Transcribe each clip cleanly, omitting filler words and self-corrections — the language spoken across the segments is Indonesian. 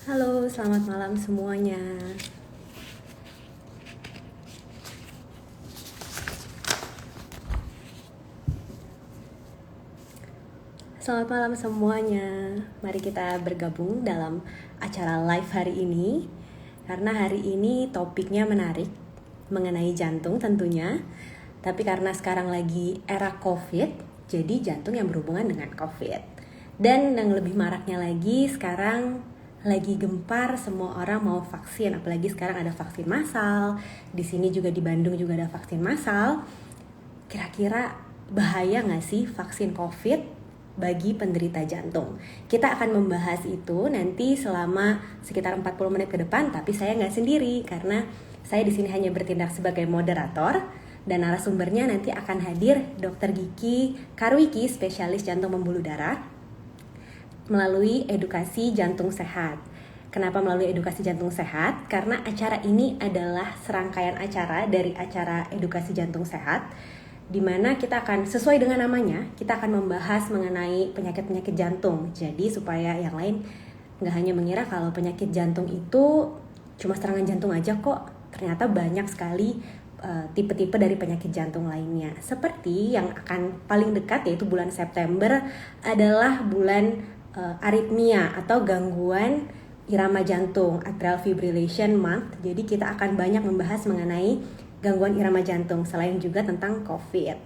Halo, selamat malam semuanya. Selamat malam semuanya. Mari kita bergabung dalam acara live hari ini. Karena hari ini topiknya menarik mengenai jantung tentunya. Tapi karena sekarang lagi era COVID, jadi jantung yang berhubungan dengan COVID. Dan yang lebih maraknya lagi sekarang lagi gempar semua orang mau vaksin, apalagi sekarang ada vaksin massal. Di sini juga di Bandung juga ada vaksin massal. Kira-kira bahaya nggak sih vaksin COVID bagi penderita jantung? Kita akan membahas itu nanti selama sekitar 40 menit ke depan, tapi saya nggak sendiri karena saya di sini hanya bertindak sebagai moderator dan narasumbernya nanti akan hadir Dr. Giki Karwiki, spesialis jantung pembuluh darah melalui edukasi jantung sehat. Kenapa melalui edukasi jantung sehat? Karena acara ini adalah serangkaian acara dari acara edukasi jantung sehat, di mana kita akan sesuai dengan namanya, kita akan membahas mengenai penyakit-penyakit jantung. Jadi supaya yang lain nggak hanya mengira kalau penyakit jantung itu cuma serangan jantung aja kok. Ternyata banyak sekali tipe-tipe dari penyakit jantung lainnya. Seperti yang akan paling dekat yaitu bulan September adalah bulan aritmia atau gangguan irama jantung, atrial fibrillation month. Jadi kita akan banyak membahas mengenai gangguan irama jantung selain juga tentang COVID.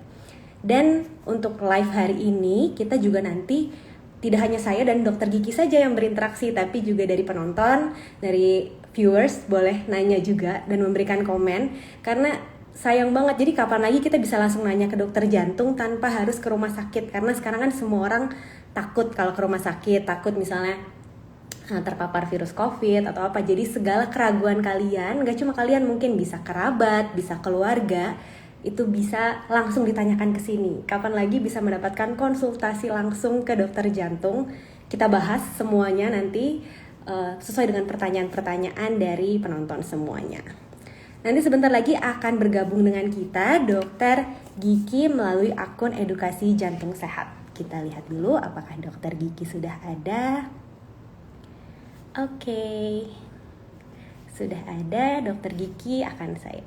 Dan untuk live hari ini kita juga nanti tidak hanya saya dan Dokter Gigi saja yang berinteraksi, tapi juga dari penonton, dari viewers boleh nanya juga dan memberikan komen. Karena sayang banget, jadi kapan lagi kita bisa langsung nanya ke dokter jantung tanpa harus ke rumah sakit. Karena sekarang kan semua orang takut kalau ke rumah sakit, takut misalnya terpapar virus COVID atau apa. Jadi segala keraguan kalian, gak cuma kalian, mungkin bisa kerabat, bisa keluarga, itu bisa langsung ditanyakan ke sini. Kapan lagi bisa mendapatkan konsultasi langsung ke dokter jantung? Kita bahas semuanya nanti sesuai dengan pertanyaan-pertanyaan dari penonton semuanya. Nanti sebentar lagi akan bergabung dengan kita Dokter Giki melalui akun edukasi jantung sehat. Kita lihat dulu apakah Dokter Giki sudah ada. Oke, sudah ada Dokter Giki akan saya.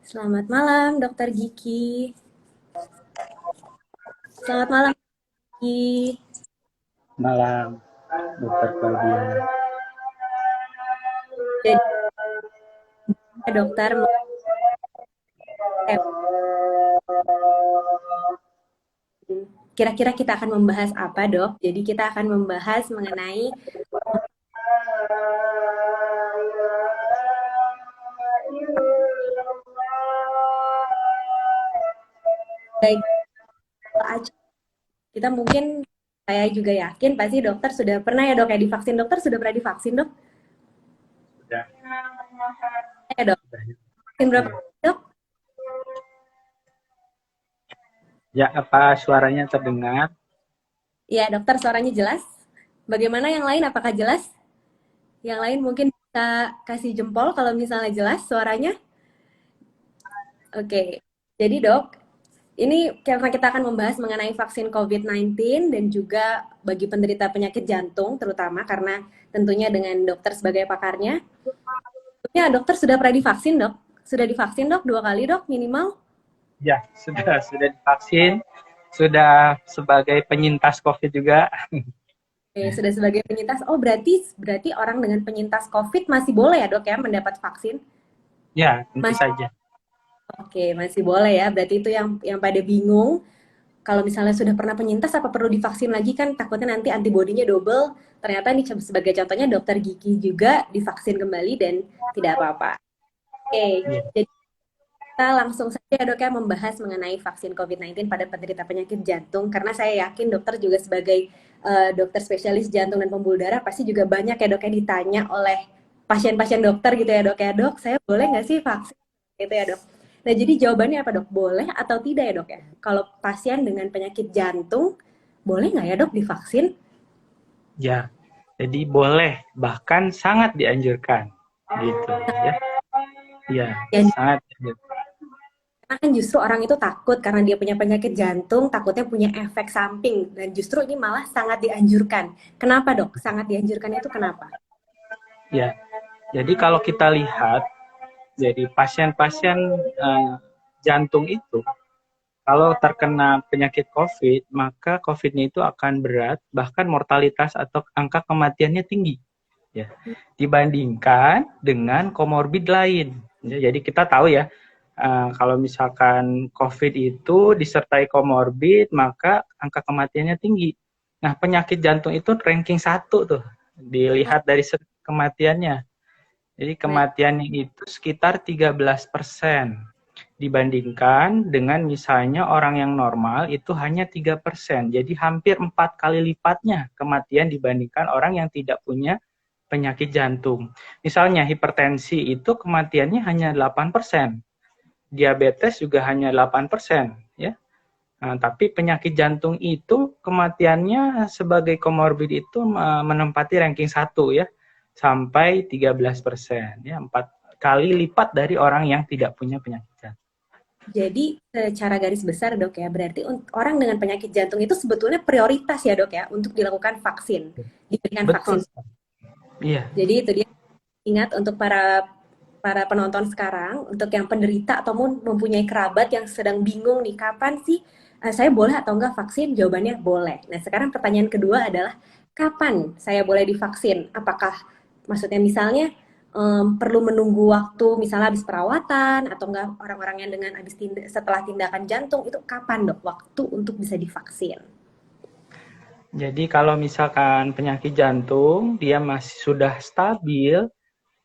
Selamat malam Dokter Giki. Selamat malam Giki. Malam, Dokter Claudia. Jadi dokter, kira-kira kita akan membahas apa dok? Jadi kita akan membahas mengenai baik aja. Kita mungkin, saya juga yakin pasti dokter sudah pernah ya dok ya divaksin. Dokter sudah pernah divaksin dok? Sudah, Ya dok. sudah. Vaksin berapa Ya. dok? Ya, apa suaranya terdengar? Ya dokter, suaranya jelas. Bagaimana yang lain? Apakah jelas? Yang lain mungkin bisa kasih jempol kalau misalnya jelas suaranya. Oke. Jadi dok, ini karena kita akan membahas mengenai vaksin COVID-19 dan juga bagi penderita penyakit jantung terutama karena tentunya dengan dokter sebagai pakarnya. Ya, dokter sudah pernah divaksin, dok? Sudah divaksin, dok? 2 kali, dok, minimal? Ya, sudah divaksin, sudah sebagai penyintas COVID juga. Oke, sudah sebagai penyintas. Oh, berarti orang dengan penyintas COVID masih boleh ya, dok ya, mendapat vaksin? Ya, tentu Mas, saja. oke, masih boleh ya. Berarti itu yang pada bingung. Kalau misalnya sudah pernah penyintas, apa perlu divaksin lagi kan? Takutnya nanti antibodinya double. Ternyata nih sebagai contohnya dokter Gigi juga divaksin kembali dan tidak apa-apa. Oke, Ya, jadi kita langsung saja dok ya membahas mengenai vaksin COVID-19 pada penderita penyakit jantung karena saya yakin dokter juga sebagai dokter spesialis jantung dan pembuluh darah pasti juga banyak ya dok ya ditanya oleh pasien-pasien dokter gitu ya dok ya, dok saya boleh nggak sih vaksin gitu ya dok. Nah jadi jawabannya apa dok, boleh atau tidak ya dok ya, kalau pasien dengan penyakit jantung boleh nggak ya dok divaksin? ya. Jadi boleh, bahkan sangat dianjurkan, gitu ya. Ya, Ya, sangat dianjurkan. Karena kan justru orang itu takut karena dia punya penyakit jantung, takutnya punya efek samping. Dan justru ini malah sangat dianjurkan. Kenapa dok? Sangat dianjurkan itu kenapa? Ya, jadi kalau kita lihat, jadi pasien-pasien jantung itu kalau terkena penyakit COVID, maka COVID-nya itu akan berat, bahkan mortalitas atau angka kematiannya tinggi, ya, dibandingkan dengan komorbid lain. Ya, jadi kita tahu ya, kalau misalkan COVID itu disertai komorbid, maka angka kematiannya tinggi. Nah, penyakit jantung itu ranking 1 tuh, dilihat dari kematiannya. Jadi Baik. kematiannya itu sekitar 13%. Dibandingkan dengan misalnya orang yang normal itu hanya 3%. Jadi hampir 4 kali lipatnya kematian dibandingkan orang yang tidak punya penyakit jantung. Misalnya hipertensi itu kematiannya hanya 8%. Diabetes juga hanya 8%, ya. Nah, tapi penyakit jantung itu kematiannya sebagai komorbid itu menempati ranking 1 ya, sampai 13%, ya, 4 kali lipat dari orang yang tidak punya penyakit jantung. Jadi secara garis besar dok ya, berarti orang dengan penyakit jantung itu sebetulnya prioritas ya dok ya untuk dilakukan vaksin, diberikan Betul. vaksin. Iya, Jadi itu dia, ingat untuk para para penonton sekarang, untuk yang penderita ataupun mempunyai kerabat yang sedang bingung nih kapan sih saya boleh atau enggak vaksin? Jawabannya boleh. Nah sekarang pertanyaan kedua adalah kapan saya boleh divaksin? Apakah maksudnya misalnya perlu menunggu waktu misalnya habis perawatan atau enggak orang-orang yang dengan setelah tindakan jantung itu kapan dok waktu untuk bisa divaksin? jadi kalau misalkan penyakit jantung dia masih sudah stabil,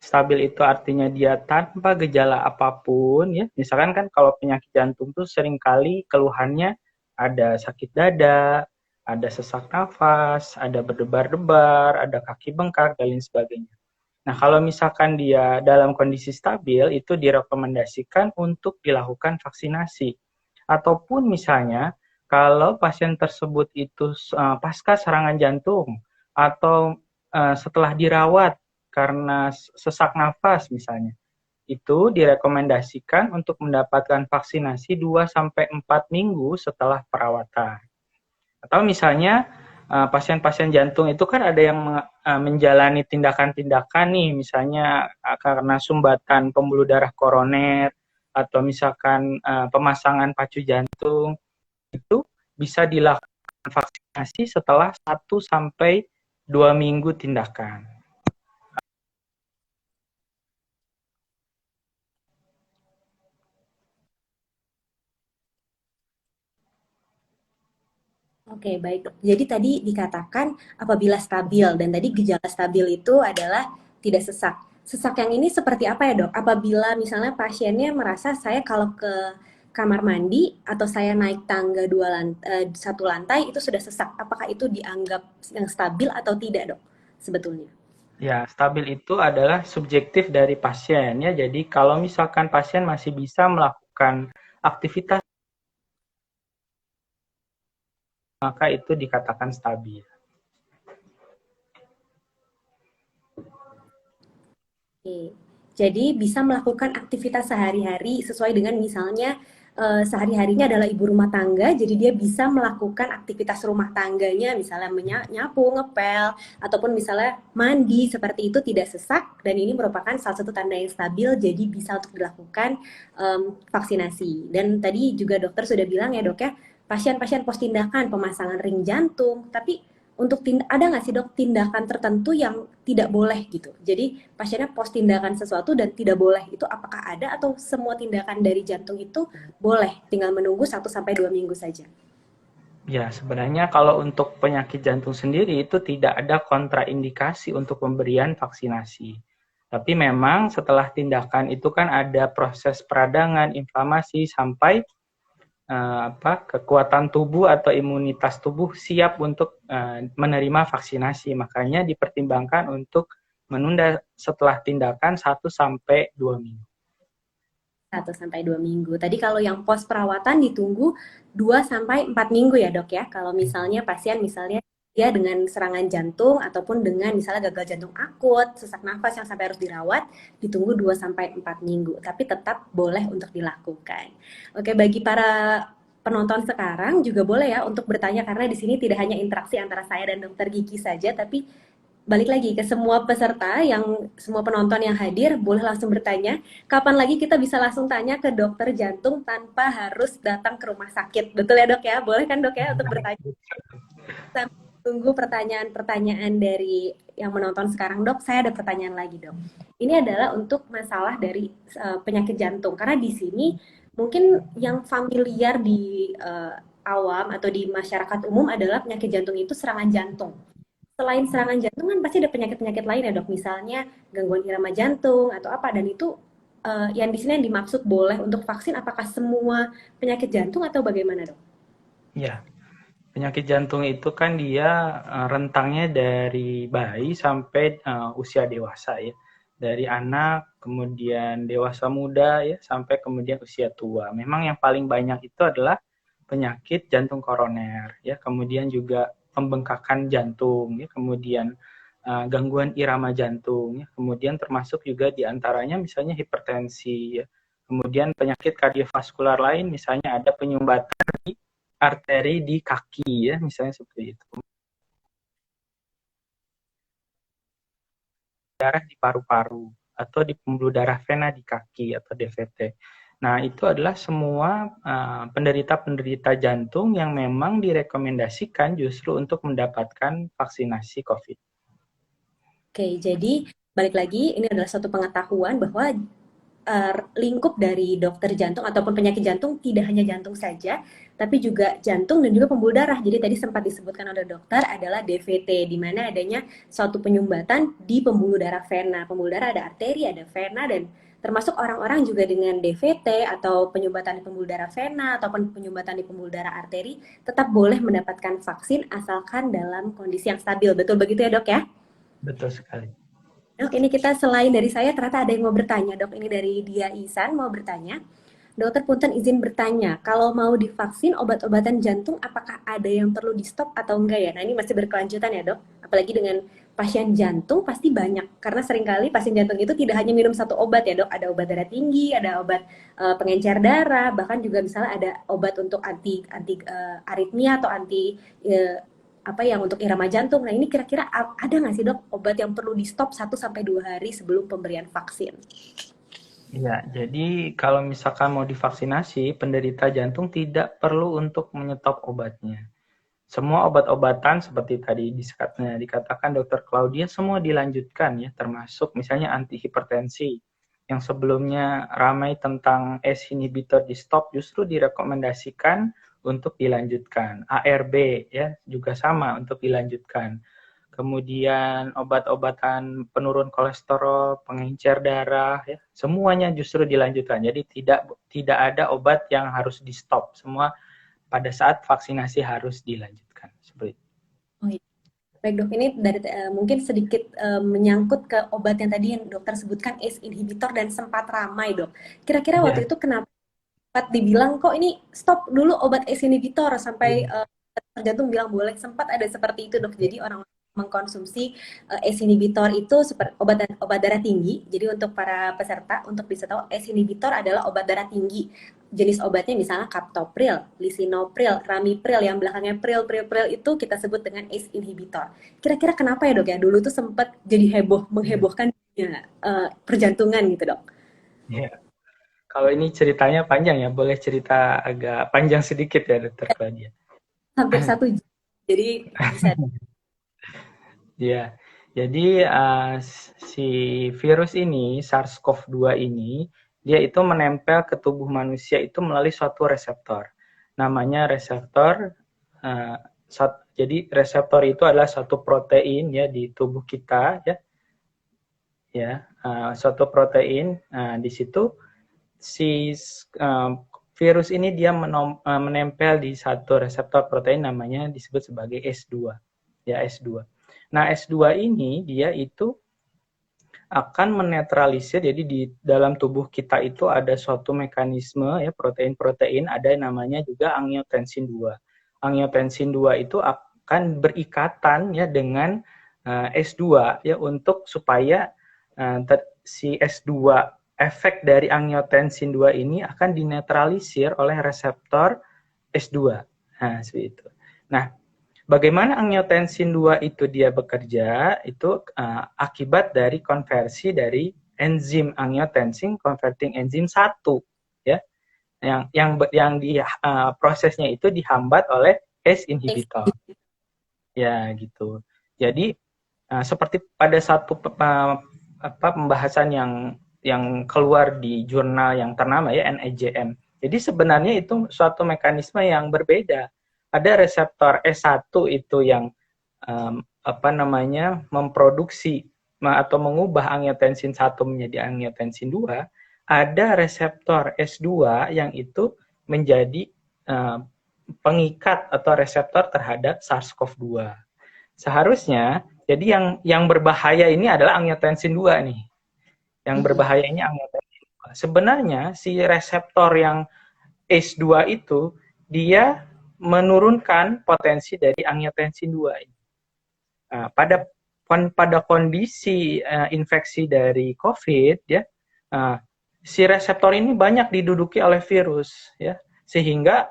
stabil itu artinya dia tanpa gejala apapun ya. Misalkan kan kalau penyakit jantung tuh seringkali keluhannya ada sakit dada, ada sesak nafas, ada berdebar-debar, ada kaki bengkak dan lain sebagainya. Nah, kalau misalkan dia dalam kondisi stabil, itu direkomendasikan untuk dilakukan vaksinasi. Ataupun misalnya, kalau pasien tersebut itu pasca serangan jantung, atau setelah dirawat karena sesak nafas misalnya, itu direkomendasikan untuk mendapatkan vaksinasi 2 sampai 4 minggu setelah perawatan. Atau misalnya pasien-pasien jantung itu kan ada yang menjalani tindakan-tindakan nih, misalnya karena sumbatan pembuluh darah koroner atau misalkan pemasangan pacu jantung, itu bisa dilakukan vaksinasi setelah 1 sampai 2 minggu tindakan. Oke, baik. Jadi tadi dikatakan apabila stabil dan tadi gejala stabil itu adalah tidak sesak. Sesak yang ini seperti apa ya, Dok? Apabila misalnya pasiennya merasa saya kalau ke kamar mandi atau saya naik tangga satu lantai itu sudah sesak. Apakah itu dianggap yang stabil atau tidak, Dok? Sebetulnya. Ya, stabil itu adalah subjektif dari pasien ya. Jadi kalau misalkan pasien masih bisa melakukan aktivitas, maka itu dikatakan stabil. Oke. Jadi bisa melakukan aktivitas sehari-hari sesuai dengan misalnya sehari-harinya adalah ibu rumah tangga, jadi dia bisa melakukan aktivitas rumah tangganya, misalnya nyapu, ngepel, ataupun misalnya mandi seperti itu tidak sesak dan ini merupakan salah satu tanda yang stabil, jadi bisa untuk dilakukan vaksinasi. Dan tadi juga dokter sudah bilang ya dok ya, pasien-pasien pos tindakan pemasangan ring jantung, tapi untuk ada nggak sih dok tindakan tertentu yang tidak boleh gitu. Jadi pasiennya pos tindakan sesuatu dan tidak boleh itu apakah ada atau semua tindakan dari jantung itu boleh tinggal menunggu 1 sampai 2 minggu saja. Ya, sebenarnya kalau untuk penyakit jantung sendiri itu tidak ada kontraindikasi untuk pemberian vaksinasi. Tapi memang setelah tindakan itu kan ada proses peradangan, inflamasi sampai kekuatan tubuh atau imunitas tubuh siap untuk menerima vaksinasi. Makanya dipertimbangkan untuk menunda setelah tindakan 1 sampai 2 minggu. 1 sampai 2 minggu. Tadi kalau yang pos perawatan ditunggu 2 sampai 4 minggu ya dok ya. Kalau misalnya pasien misalnya ya dengan serangan jantung ataupun dengan misalnya gagal jantung akut, sesak nafas yang sampai harus dirawat, ditunggu 2 sampai 4 minggu. Tapi tetap boleh untuk dilakukan. Oke, bagi para penonton sekarang juga boleh ya untuk bertanya karena di sini tidak hanya interaksi antara saya dan dokter Gigi saja, tapi balik lagi ke semua peserta yang semua penonton yang hadir boleh langsung bertanya kapan lagi kita bisa langsung tanya ke dokter jantung tanpa harus datang ke rumah sakit, betul ya dok ya, boleh kan dok ya untuk bertanya sambil tunggu pertanyaan-pertanyaan dari yang menonton sekarang dok. Saya ada pertanyaan lagi dok, ini adalah untuk masalah dari penyakit jantung karena di sini mungkin yang familiar di awam atau di masyarakat umum adalah penyakit jantung itu serangan jantung. Selain serangan jantung kan pasti ada penyakit-penyakit lain ya dok, misalnya gangguan irama jantung atau apa, dan itu yang di sini yang dimaksud boleh untuk vaksin apakah semua penyakit jantung atau bagaimana dok? Ya, penyakit jantung itu kan dia rentangnya dari bayi sampai usia dewasa ya. Dari anak, kemudian dewasa muda ya, sampai kemudian usia tua. Memang yang paling banyak itu adalah penyakit jantung koroner ya, kemudian juga pembengkakan jantung ya, kemudian gangguan irama jantung ya, kemudian termasuk juga diantaranya misalnya hipertensi ya. Kemudian penyakit kardiovaskular lain misalnya ada penyumbatan di arteri di kaki ya, misalnya seperti itu. Darah di paru-paru atau di pembuluh darah vena di kaki atau DVT. Nah, itu adalah semua penderita-penderita jantung yang memang direkomendasikan justru untuk mendapatkan vaksinasi COVID. Oke, jadi balik lagi ini adalah suatu pengetahuan bahwa lingkup dari dokter jantung ataupun penyakit jantung tidak hanya jantung saja, tapi juga jantung dan juga pembuluh darah. Jadi tadi sempat disebutkan oleh dokter adalah DVT, di mana adanya suatu penyumbatan di pembuluh darah vena. Pembuluh darah ada arteri, ada vena, dan termasuk orang-orang juga dengan DVT atau penyumbatan di pembuluh darah vena ataupun penyumbatan di pembuluh darah arteri tetap boleh mendapatkan vaksin asalkan dalam kondisi yang stabil. Betul begitu ya dok ya? Betul sekali. Dok, ini kita selain dari saya ternyata ada yang mau bertanya. Dok, ini dari Dia Isan mau bertanya. Dokter Punten izin bertanya, kalau mau divaksin obat-obatan jantung, apakah ada yang perlu di stop atau enggak ya? Nah ini masih berkelanjutan ya dok, apalagi dengan pasien jantung pasti banyak, karena seringkali pasien jantung itu tidak hanya minum satu obat ya dok, ada obat darah tinggi, ada obat pengencer darah, bahkan juga misalnya ada obat untuk anti anti aritmia atau anti apa yang untuk irama jantung. Nah ini kira-kira ada nggak sih dok obat yang perlu di stop 1 sampai 2 hari sebelum pemberian vaksin? Ya, jadi kalau misalkan mau divaksinasi, penderita jantung tidak perlu untuk menyetop obatnya. Semua obat-obatan seperti tadi dikatakan Dr. Claudia semua dilanjutkan ya, termasuk misalnya antihipertensi yang sebelumnya ramai tentang ACE inhibitor di stop justru direkomendasikan untuk dilanjutkan. ARB ya juga sama untuk dilanjutkan. Kemudian obat-obatan penurun kolesterol, pengencer darah ya, semuanya justru dilanjutkan. Jadi tidak ada obat yang harus di stop. Semua pada saat vaksinasi harus dilanjutkan. Seperti itu. Oh, iya. Baik dok, ini dari mungkin sedikit menyangkut ke obat yang tadi yang dokter sebutkan ACE inhibitor dan sempat ramai dok. Kira-kira Ya, waktu itu kenapa sempat dibilang kok ini stop dulu obat ACE inhibitor sampai ya. tergantung bilang boleh, sempat ada seperti itu dok. Jadi orang mengkonsumsi ACE inhibitor itu seperti obat darah tinggi. Jadi untuk para peserta untuk bisa tahu ACE inhibitor adalah obat darah tinggi. Jenis obatnya misalnya captopril, lisinopril, ramipril, yang belakangnya pril itu kita sebut dengan ACE inhibitor. Kira-kira kenapa ya dok ya? Dulu tuh sempat jadi heboh, Ya. menghebohkan dunia, perjantungan gitu dok. Ya. Kalau ini ceritanya panjang ya, boleh cerita agak panjang sedikit ya, Dokter Claudia. Hampir 1 jam. Jadi bisa. Ya, jadi si virus ini, SARS-CoV-2 ini, dia itu menempel ke tubuh manusia itu melalui suatu reseptor. Namanya reseptor, uh, jadi reseptor itu adalah suatu protein ya di tubuh kita ya, suatu protein. Di situ si virus ini dia menempel di satu reseptor protein namanya disebut sebagai S2. Ya, S2. Nah, S2 ini dia itu akan menetralisir, jadi di dalam tubuh kita itu ada suatu mekanisme ya protein-protein, ada namanya juga angiotensin 2. Angiotensin 2 itu akan berikatan ya dengan S2 ya untuk supaya si S2 efek dari angiotensin 2 ini akan dinetralisir oleh reseptor S2. Nah, seperti itu. Nah, bagaimana angiotensin 2 itu dia bekerja? Itu akibat dari konversi dari enzim angiotensin converting enzim 1 ya. Yang di prosesnya itu dihambat oleh ACE inhibitor. Ya, gitu. Jadi seperti pada satu pembahasan yang keluar di jurnal yang ternama ya NEJM. Jadi sebenarnya itu suatu mekanisme yang berbeda. Ada reseptor S1 itu yang memproduksi atau mengubah angiotensin 1 menjadi angiotensin 2, ada reseptor S2 yang itu menjadi pengikat atau reseptor terhadap SARS-CoV-2. Seharusnya jadi yang berbahaya ini adalah angiotensin 2 nih. Yang berbahaya ini angiotensin 2. Sebenarnya si reseptor yang ACE2 itu dia menurunkan potensi dari angiotensin 2 ini. Nah, pada kondisi infeksi dari COVID ya, si reseptor ini banyak diduduki oleh virus ya, sehingga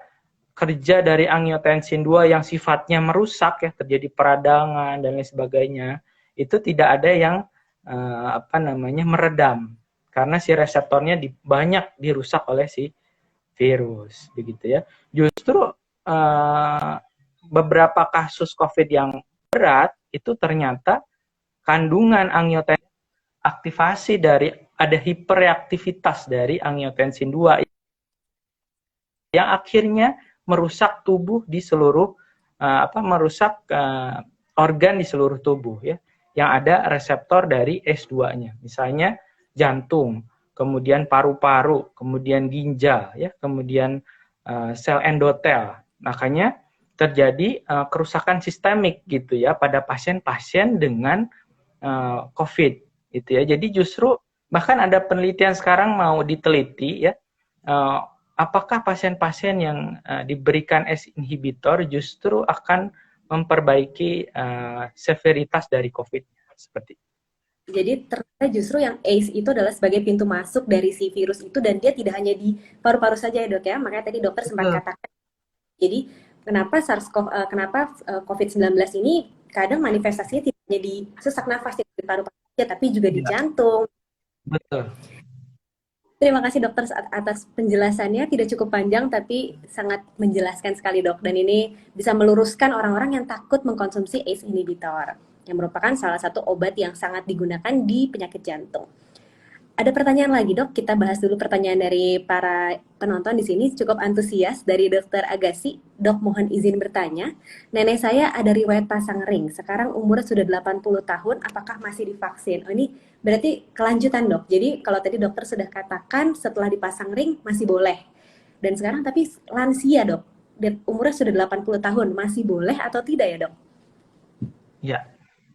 kerja dari angiotensin 2 yang sifatnya merusak ya, terjadi peradangan dan lain sebagainya, itu tidak ada yang meredam karena si reseptornya banyak dirusak oleh si virus begitu ya. Justru beberapa kasus COVID yang berat itu ternyata kandungan angiotensin, aktivasi dari ada hiperreaktivitas dari angiotensin 2 yang akhirnya merusak tubuh di seluruh merusak organ di seluruh tubuh ya, yang ada reseptor dari S2-nya. Misalnya jantung, kemudian paru-paru, kemudian ginjal ya, kemudian sel endotel. Makanya terjadi kerusakan sistemik gitu ya pada pasien-pasien dengan COVID gitu ya. Jadi justru bahkan ada penelitian sekarang mau diteliti ya, apakah pasien-pasien yang diberikan ACE inhibitor justru akan memperbaiki severitas dari COVID-nya seperti itu. Jadi ternyata justru yang ACE itu adalah sebagai pintu masuk dari si virus itu, dan dia tidak hanya di paru-paru saja ya dok ya. Makanya tadi dokter sempat katakan, jadi kenapa COVID-19 ini kadang manifestasinya tidak hanya di sesak nafas di paru-paru saja, tapi juga di jantung. Betul. Terima kasih dokter atas penjelasannya, tidak cukup panjang tapi sangat menjelaskan sekali dok, dan ini bisa meluruskan orang-orang yang takut mengkonsumsi ACE inhibitor yang merupakan salah satu obat yang sangat digunakan di penyakit jantung. Ada pertanyaan lagi dok, kita bahas dulu pertanyaan dari para penonton di sini, cukup antusias dari Dokter Agassi. Dok, mohon izin bertanya, nenek saya ada riwayat pasang ring, sekarang umurnya sudah 80 tahun, apakah masih divaksin? Oh, ini berarti kelanjutan dok, jadi kalau tadi dokter sudah katakan setelah dipasang ring masih boleh, dan sekarang tapi lansia dok, umurnya sudah 80 tahun, masih boleh atau tidak ya dok? Ya,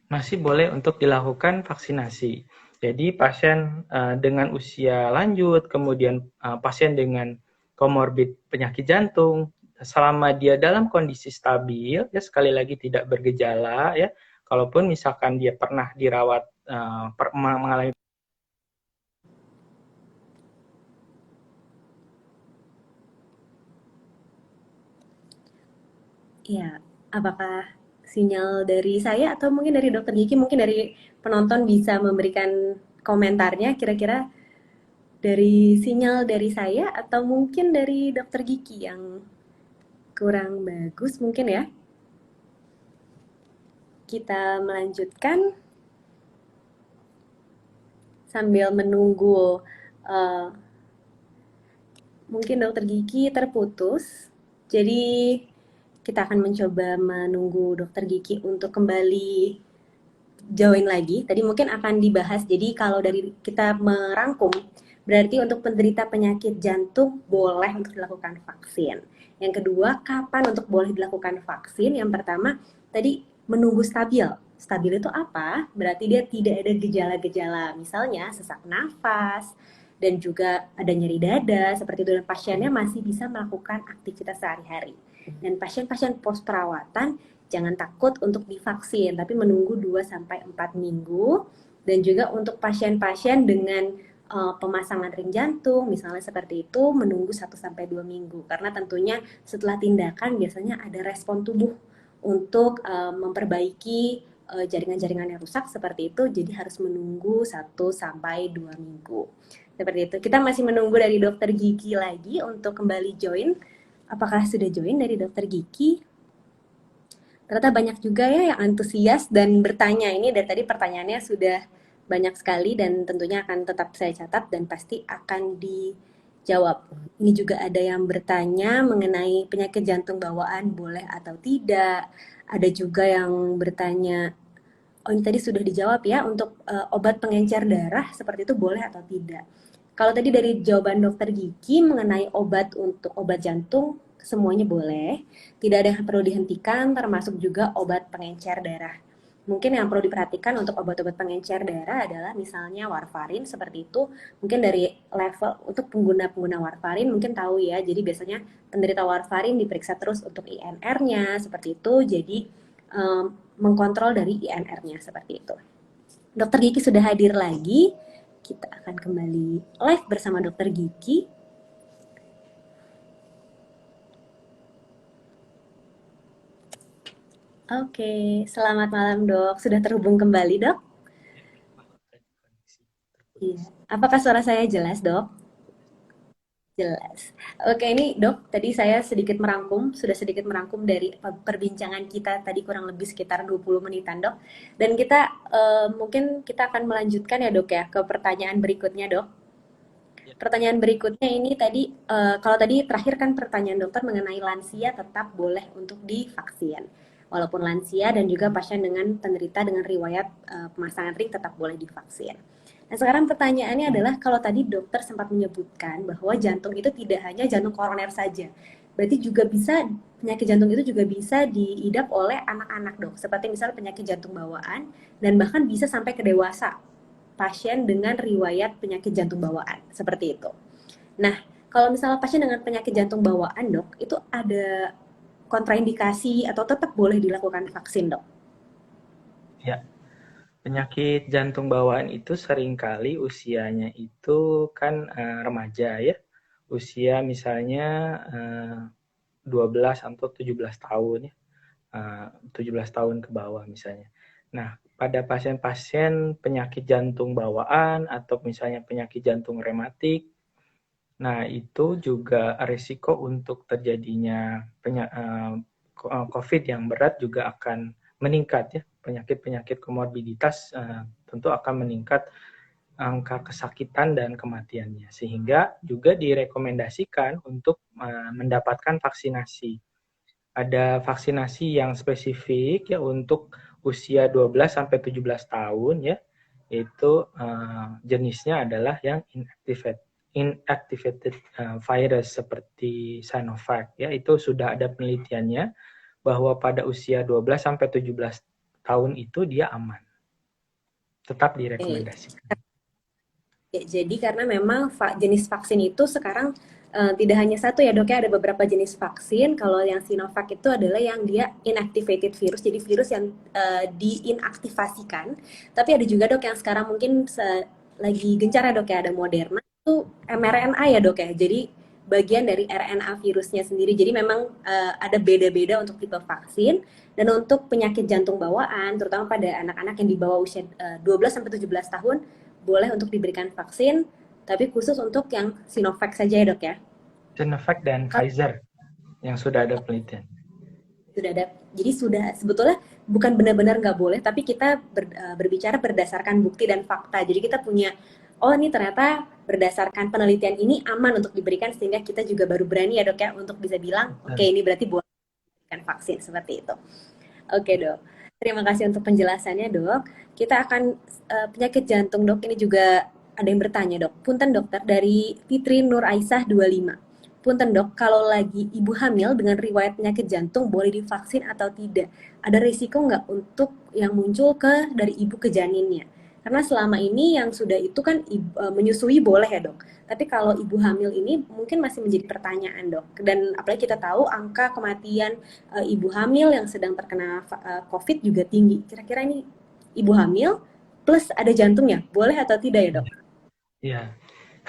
masih boleh untuk dilakukan vaksinasi. Jadi pasien dengan usia lanjut, kemudian pasien dengan komorbid penyakit jantung, selama dia dalam kondisi stabil, ya sekali lagi tidak bergejala, ya, kalaupun misalkan dia pernah dirawat mengalami Ya, apakah sinyal dari saya atau mungkin dari dokter Gigi, mungkin dari penonton bisa memberikan komentarnya kira-kira dari sinyal dari saya atau mungkin dari dokter Gigi yang kurang bagus mungkin ya. Kita melanjutkan sambil menunggu mungkin dokter Gigi terputus. Jadi kita akan mencoba menunggu dokter Gigi untuk kembali join lagi. Tadi mungkin akan dibahas. Jadi kalau dari kita merangkum, berarti untuk penderita penyakit jantung boleh untuk dilakukan vaksin. Yang kedua, kapan untuk boleh dilakukan vaksin? Yang pertama, tadi menunggu stabil. Stabil itu apa? Berarti dia tidak ada gejala-gejala, misalnya sesak nafas, dan juga ada nyeri dada, seperti itu. Dan pasiennya masih bisa melakukan aktivitas sehari-hari. Dan pasien-pasien pos perawatan jangan takut untuk divaksin, tapi menunggu 2 sampai 4 minggu. Dan juga untuk pasien-pasien dengan pemasangan ring jantung, misalnya seperti itu, menunggu 1 sampai 2 minggu. Karena tentunya setelah tindakan biasanya ada respon tubuh untuk memperbaiki jaringan-jaringan yang rusak seperti itu, jadi harus menunggu 1 sampai 2 minggu. Seperti itu. Kita masih menunggu dari dokter Gigi lagi untuk kembali join. Apakah sudah join dari dokter Gigi? Ternyata banyak juga ya yang antusias dan bertanya. Ini dari tadi pertanyaannya sudah banyak sekali dan tentunya akan tetap saya catat dan pasti akan dijawab. Ini juga ada yang bertanya mengenai penyakit jantung bawaan boleh atau tidak. Ada juga yang bertanya, oh ini tadi sudah dijawab ya, untuk obat pengencer darah seperti itu boleh atau tidak. Kalau tadi dari jawaban dokter Gigi mengenai obat untuk obat jantung, semuanya boleh. Tidak ada yang perlu dihentikan, termasuk juga obat pengencer darah. Mungkin yang perlu diperhatikan untuk obat-obat pengencer darah adalah misalnya warfarin seperti itu. Mungkin dari level untuk pengguna-pengguna warfarin mungkin tahu ya. Jadi biasanya penderita warfarin diperiksa terus untuk INR-nya seperti itu. Jadi mengkontrol dari INR-nya seperti itu. Dokter Gigi sudah hadir lagi. Kita akan kembali live bersama Dokter Gigi. Oke, selamat malam dok. Sudah terhubung kembali dok? Iya. Apakah suara saya jelas dok? Jelas. Oke, ini dok, tadi saya sudah sedikit merangkum dari perbincangan kita tadi kurang lebih sekitar 20 menitan dok. Dan kita mungkin kita akan melanjutkan ya dok ya ke pertanyaan berikutnya dok. Pertanyaan berikutnya ini tadi, kalau tadi terakhir kan pertanyaan dokter mengenai lansia tetap boleh untuk divaksin. Walaupun lansia dan juga pasien dengan penderita dengan riwayat pemasangan ring tetap boleh divaksin. Nah sekarang pertanyaannya adalah kalau tadi dokter sempat menyebutkan bahwa jantung itu tidak hanya jantung koroner saja. Berarti juga bisa, penyakit jantung itu juga bisa diidap oleh anak-anak dok. Seperti misalnya penyakit jantung bawaan dan bahkan bisa sampai ke dewasa pasien dengan riwayat penyakit jantung bawaan, seperti itu. Nah, kalau misalnya pasien dengan penyakit jantung bawaan, dok, itu ada kontraindikasi atau tetap boleh dilakukan vaksin, dok? Ya, penyakit jantung bawaan itu seringkali usianya itu kan remaja ya. Usia misalnya 12 atau 17 tahun ya. 17 tahun ke bawah misalnya. Nah, pada pasien-pasien penyakit jantung bawaan atau misalnya penyakit jantung rematik, nah itu juga risiko untuk terjadinya COVID yang berat juga akan meningkat ya. Penyakit-penyakit komorbiditas tentu akan meningkat angka kesakitan dan kematiannya. Sehingga juga direkomendasikan untuk mendapatkan vaksinasi. Ada vaksinasi yang spesifik ya untuk usia 12 sampai 17 tahun ya. Itu jenisnya adalah yang inactivated virus seperti Sinovac ya. Itu sudah ada penelitiannya bahwa pada usia 12 sampai 17 tahun itu dia aman. Tetap direkomendasikan. Ya, jadi karena memang jenis vaksin itu sekarang tidak hanya satu ya dok ya, ada beberapa jenis vaksin. Kalau yang Sinovac itu adalah yang dia inactivated virus, jadi virus yang diinaktivasikan. Tapi ada juga dok yang sekarang mungkin lagi gencar ya dok ya, ada Moderna itu mRNA ya dok ya. Jadi bagian dari RNA virusnya sendiri. Jadi memang ada beda-beda untuk tipe vaksin. Dan untuk penyakit jantung bawaan, terutama pada anak-anak yang di bawah usia 12 sampai 17 tahun, boleh untuk diberikan vaksin, tapi khusus untuk yang Sinovac saja ya dok ya? Sinovac dan Pfizer yang sudah ada penelitian. Sudah ada, jadi sudah sebetulnya bukan benar-benar nggak boleh, tapi kita berbicara berdasarkan bukti dan fakta. Jadi kita punya, oh ini ternyata berdasarkan penelitian ini aman untuk diberikan, sehingga kita juga baru berani ya dok ya untuk bisa bilang, oke ini berarti boleh diberikan vaksin, seperti itu. Oke dok, terima kasih untuk penjelasannya dok. Kita akan penyakit jantung dok, ini juga ada yang bertanya dok. Punten dokter, dari Fitri Nur Aisyah 25. Punten dok, kalau lagi ibu hamil dengan riwayat penyakit jantung boleh divaksin atau tidak? Ada risiko nggak untuk yang muncul dari ibu ke janinnya? Karena selama ini yang sudah itu kan menyusui boleh ya dok. Tapi kalau ibu hamil ini mungkin masih menjadi pertanyaan dok. Dan apalagi kita tahu angka kematian ibu hamil yang sedang terkena COVID juga tinggi. Kira-kira ini ibu hamil plus ada jantungnya, boleh atau tidak ya dok? Ya,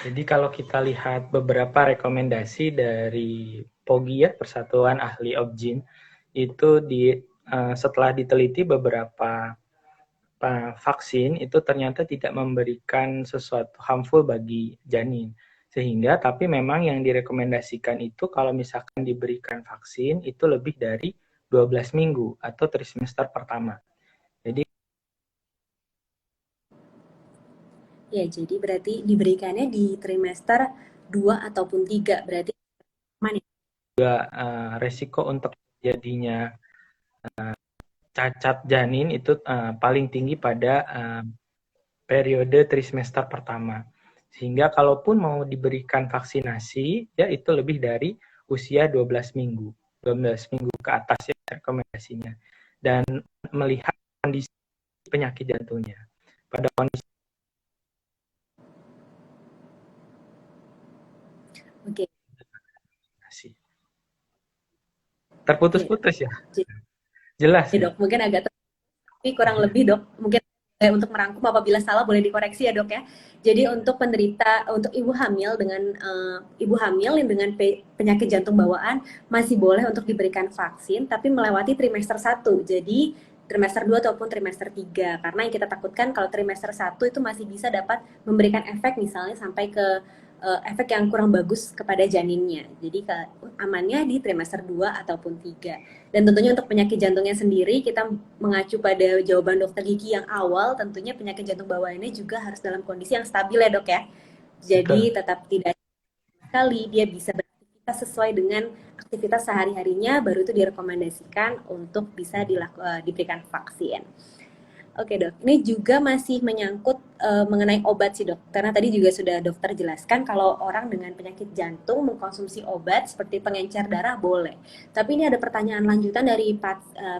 jadi kalau kita lihat beberapa rekomendasi dari POGI ya, Persatuan Ahli Obgyn, itu setelah diteliti beberapa vaksin itu ternyata tidak memberikan sesuatu harmful bagi janin. Sehingga tapi memang yang direkomendasikan itu kalau misalkan diberikan vaksin itu lebih dari 12 minggu atau trimester pertama. Jadi Ya, jadi berarti diberikannya di trimester 2 ataupun 3. Berarti aman ya? resiko untuk jadinya cacat janin itu paling tinggi pada periode trimester pertama. Sehingga kalaupun mau diberikan vaksinasi, ya itu lebih dari usia 12 minggu. 12 minggu ke atas ya rekomendasinya. Dan melihat kondisi penyakit jantungnya. Pada kondisi Oke. Ya, terputus-putus ya. jadi Jelas ya. dok, mungkin agak tapi kurang lebih dok, mungkin untuk merangkum apabila salah boleh dikoreksi ya dok ya. Jadi untuk penderita, untuk ibu hamil dengan ibu hamil yang dengan penyakit jantung bawaan masih boleh untuk diberikan vaksin, tapi melewati trimester 1. Jadi trimester 2 ataupun trimester 3. Karena yang kita takutkan kalau trimester 1 itu masih bisa dapat memberikan efek misalnya sampai ke efek yang kurang bagus kepada janinnya. Jadi amannya di trimester 2 ataupun 3. Dan tentunya untuk penyakit jantungnya sendiri, kita mengacu pada jawaban dokter gigi yang awal, tentunya penyakit jantung bawaan ini juga harus dalam kondisi yang stabil ya dok ya. Jadi Betul. tetap tidak sekali, dia bisa beraktivitas sesuai dengan aktivitas sehari-harinya, baru itu direkomendasikan untuk bisa diberikan vaksin. Oke dok, ini juga masih menyangkut mengenai obat sih dok. Karena tadi juga sudah dokter jelaskan kalau orang dengan penyakit jantung mengkonsumsi obat seperti pengencer darah boleh. Tapi ini ada pertanyaan lanjutan dari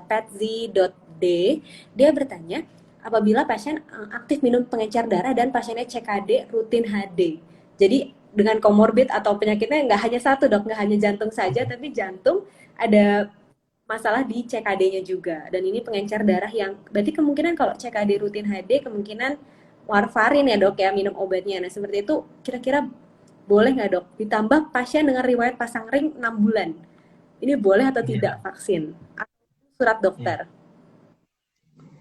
Patsy.d. Dia bertanya, apabila pasien aktif minum pengencer darah dan pasiennya CKD rutin HD. Jadi dengan komorbid atau penyakitnya nggak hanya satu dok, nggak hanya jantung saja, tapi jantung ada masalah di CKD-nya juga. Dan ini pengencer darah yang berarti kemungkinan kalau CKD rutin HD kemungkinan warfarin ya dok ya minum obatnya. Nah seperti itu kira-kira boleh nggak dok? Ditambah pasien dengan riwayat pasang ring 6 bulan. Ini boleh atau Ya, tidak vaksin? Surat ya. dokter.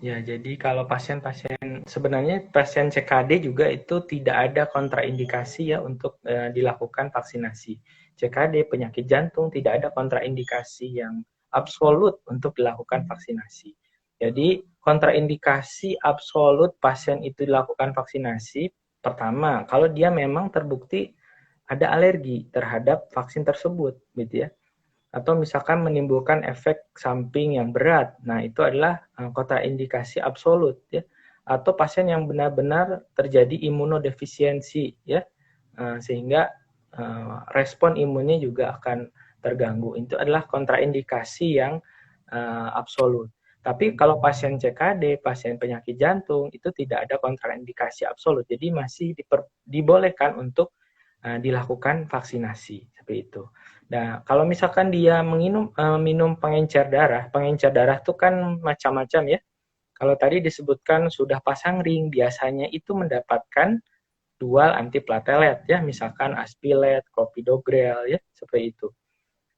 Ya, jadi kalau pasien-pasien sebenarnya pasien CKD juga itu tidak ada kontraindikasi ya untuk dilakukan vaksinasi. CKD penyakit jantung tidak ada kontraindikasi yang absolut untuk dilakukan vaksinasi. Jadi kontraindikasi absolut pasien itu dilakukan vaksinasi pertama kalau dia memang terbukti ada alergi terhadap vaksin tersebut, gitu ya atau misalkan menimbulkan efek samping yang berat. Nah, itu adalah kontraindikasi absolut ya. Atau pasien yang benar-benar terjadi imunodefisiensi ya. Sehingga respon imunnya juga akan terganggu. Itu adalah kontraindikasi yang absolut. Tapi kalau pasien CKD, pasien penyakit jantung, itu tidak ada kontraindikasi absolut. Jadi masih dibolehkan untuk dilakukan vaksinasi seperti itu. Nah, kalau misalkan dia minum pengencer darah itu kan macam-macam ya. Kalau tadi disebutkan sudah pasang ring, biasanya itu mendapatkan dual antiplatelet ya, misalkan Aspilet, Clopidogrel ya, seperti itu.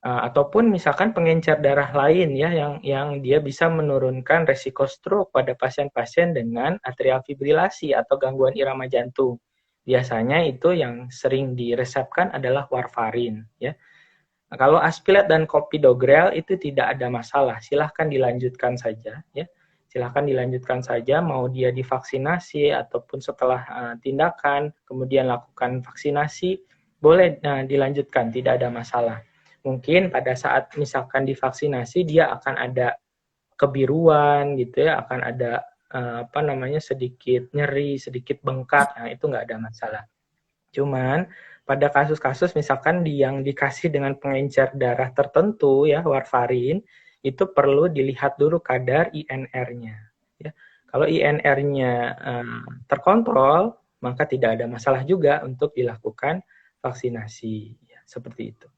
Ataupun misalkan pengencer darah lain ya yang dia bisa menurunkan resiko stroke pada pasien-pasien dengan atrial fibrilasi atau gangguan irama jantung. Biasanya itu yang sering diresepkan adalah warfarin ya. Nah, kalau Aspilet dan Clopidogrel itu tidak ada masalah, silahkan dilanjutkan saja ya. Silahkan dilanjutkan saja mau dia divaksinasi ataupun setelah tindakan kemudian lakukan vaksinasi boleh dilanjutkan, tidak ada masalah. Mungkin pada saat misalkan divaksinasi dia akan ada kebiruan gitu ya, akan ada sedikit nyeri, sedikit bengkak, nah itu nggak ada masalah. Cuman pada kasus-kasus misalkan yang dikasih dengan pengencer darah tertentu ya warfarin itu perlu dilihat dulu kadar INR-nya ya. Kalau INR-nya terkontrol, maka tidak ada masalah juga untuk dilakukan vaksinasi. Ya, seperti itu.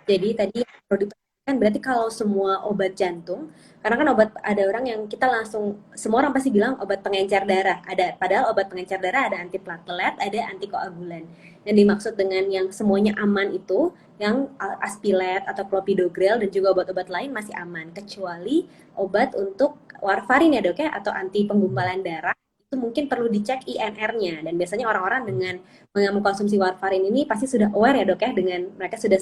Jadi tadi yang perlu diperhatikan berarti kalau semua obat jantung, karena kan obat ada orang yang kita langsung semua orang pasti bilang obat pengencer darah. Ada padahal obat pengencer darah ada antiplatelet, ada antikoagulan. Yang dimaksud dengan yang semuanya aman itu yang Aspilet atau Clopidogrel dan juga obat-obat lain masih aman kecuali obat untuk warfarin ya dok ya atau anti penggumpalan darah itu mungkin perlu dicek INR-nya dan biasanya orang-orang dengan mengkonsumsi warfarin ini pasti sudah aware ya dok ya dengan mereka sudah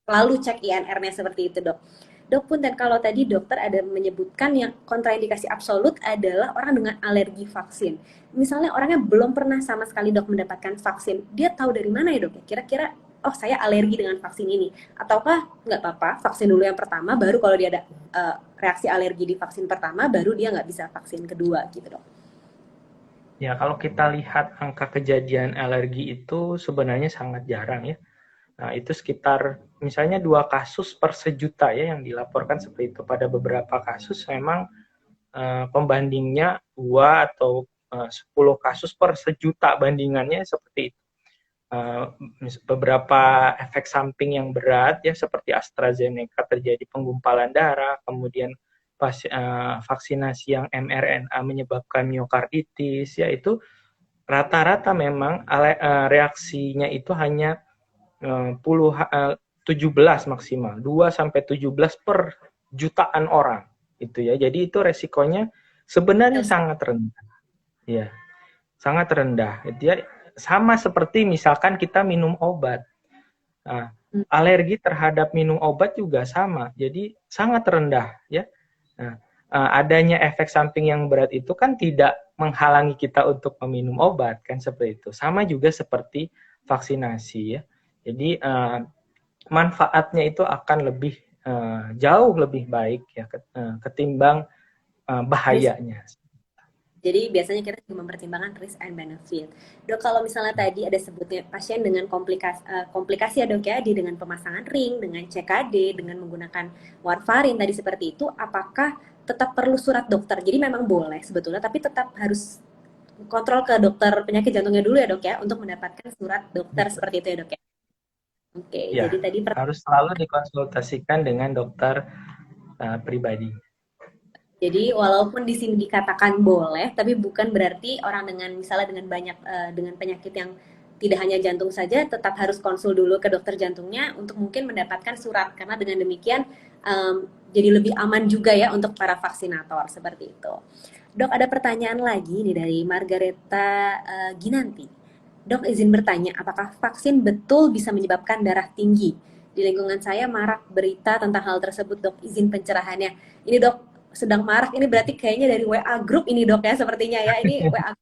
lalu cek INR-nya seperti itu dok. Dok pun dan kalau tadi dokter ada menyebutkan yang kontraindikasi absolut adalah orang dengan alergi vaksin. Misalnya orangnya belum pernah sama sekali dok mendapatkan vaksin, dia tahu dari mana ya dok? Kira-kira oh saya alergi dengan vaksin ini, ataukah nggak apa-apa vaksin dulu yang pertama, baru kalau dia ada reaksi alergi di vaksin pertama, baru dia nggak bisa vaksin kedua gitu dok. Ya, kalau kita lihat angka kejadian alergi itu sebenarnya sangat jarang ya. Nah, itu sekitar misalnya 2 kasus per sejuta ya yang dilaporkan seperti itu. Pada beberapa kasus memang pembandingnya 2 atau 10 kasus per sejuta bandingannya seperti itu. Beberapa efek samping yang berat ya seperti AstraZeneca terjadi penggumpalan darah, kemudian vaksinasi yang mRNA menyebabkan miokarditis ya itu rata-rata memang reaksinya itu hanya 17 maksimal 2 sampai 17 per jutaan orang itu ya. Jadi itu resikonya sebenarnya sangat rendah. Ya, sangat rendah. Dia sama seperti misalkan kita minum obat. Nah, alergi terhadap minum obat juga sama. Jadi sangat rendah ya. Nah, adanya efek samping yang berat itu kan tidak menghalangi kita untuk meminum obat kan seperti itu. Sama juga seperti vaksinasi ya. Jadi manfaatnya itu akan lebih jauh lebih baik ya ketimbang bahayanya. Jadi biasanya kita juga mempertimbangkan risk and benefit. Dok, kalau misalnya tadi ada sebutnya pasien dengan komplikasi ya dok ya, di dengan pemasangan ring, dengan CKD, dengan menggunakan warfarin tadi seperti itu, apakah tetap perlu surat dokter? Jadi memang boleh sebetulnya, tapi tetap harus kontrol ke dokter penyakit jantungnya dulu ya dok ya, untuk mendapatkan surat dokter seperti itu ya dok ya. Oke, Ya, jadi tadi harus selalu dikonsultasikan dengan dokter pribadi. jadi walaupun di sini dikatakan boleh, tapi bukan berarti orang dengan misalnya dengan banyak dengan penyakit yang tidak hanya jantung saja tetap harus konsul dulu ke dokter jantungnya untuk mungkin mendapatkan surat karena dengan demikian jadi lebih aman juga ya untuk para vaksinator seperti itu. Dok ada pertanyaan lagi nih dari Margareta Ginanti. Dok izin bertanya, apakah vaksin betul bisa menyebabkan darah tinggi? Di lingkungan saya marak berita tentang hal tersebut dok, izin pencerahannya. Ini dok sedang marak, ini berarti kayaknya dari WA group ini dok ya sepertinya ya. Ini WA